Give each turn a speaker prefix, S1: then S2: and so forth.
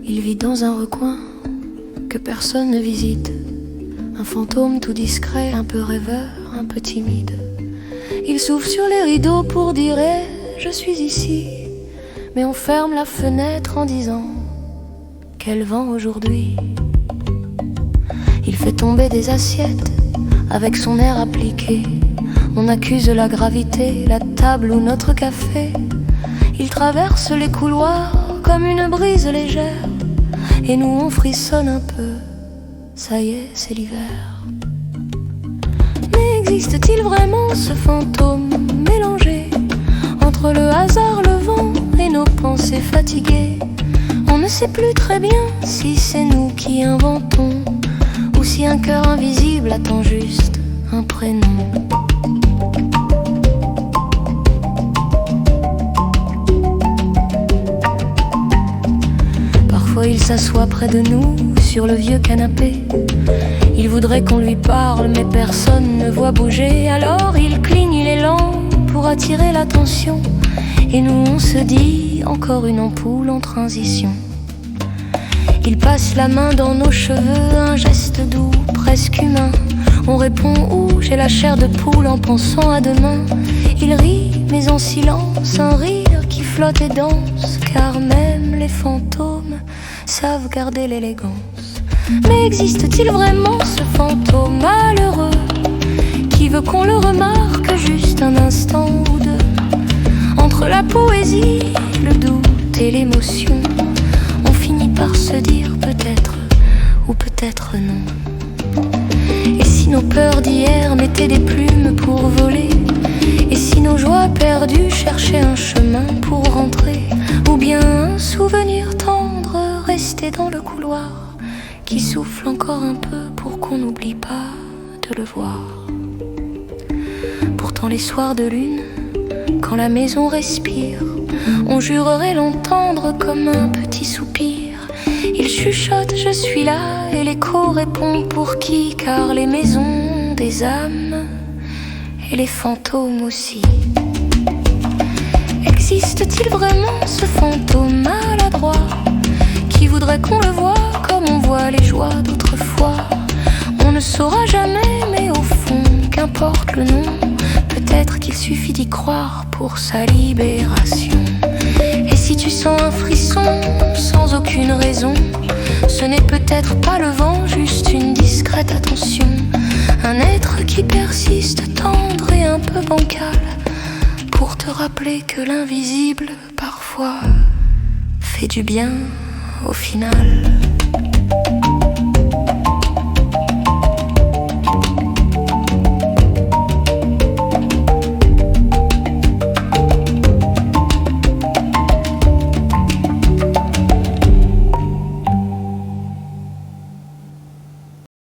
S1: Il vit dans un recoin que personne ne visite, un fantôme tout discret, un peu rêveur, un peu timide. Il souffle sur les rideaux pour dire « je suis ici », mais on ferme la fenêtre en disant « quel vent aujourd'hui ». Il fait tomber des assiettes avec son air appliqué. On accuse la gravité, la table ou notre café. Il traverse les couloirs comme une brise légère, et nous on frissonne un peu, ça y est, c'est l'hiver. Mais existe-t-il vraiment ce fantôme mélangé entre le hasard, le vent et nos pensées fatiguées? On ne sait plus très bien si c'est nous qui inventons ou si un cœur invisible attend juste un prénom. Parfois il s'assoit près de nous sur le vieux canapé. Il voudrait qu'on lui parle mais personne ne voit bouger. Alors il cligne les lampes pour attirer l'attention, et nous on se dit encore une ampoule en transition. Il passe la main dans nos cheveux, un geste doux, presque humain. On répond « ouh, j'ai la chair de poule » en pensant à demain. Il rit, mais en silence, un rire qui flotte et danse, car même les fantômes savent garder l'élégance. Mais existe-t-il vraiment ce fantôme malheureux qui veut qu'on le remarque juste un instant ou deux? Entre la poésie, le doute et l'émotion, on finit par se dire peut-être ou peut-être non. Et si nos peurs d'hier mettaient des plumes pour voler? Et si nos joies perdues cherchaient un chemin pour rentrer? Ou bien un souvenir tendre resté dans le couloir qui souffle encore un peu pour qu'on n'oublie pas de le voir? Pourtant les soirs de lune, quand la maison respire, on jurerait l'entendre comme un petit soupir. Il chuchote « je suis là » et l'écho répond pour qui? Car les maisons ont des âmes et les fantômes aussi. Existe-t-il vraiment ce fantôme maladroit qui voudrait qu'on le voie comme on voit les joies d'autrefois? On ne saura jamais, mais au fond, qu'importe le nom, peut-être qu'il suffit d'y croire pour sa libération. Et si tu sens un frisson sans aucune raison, ce n'est peut-être pas le vent, juste une discrète attention. Un être qui persiste, tendre et un peu bancal, pour te rappeler que l'invisible, parfois, fait du bien au final.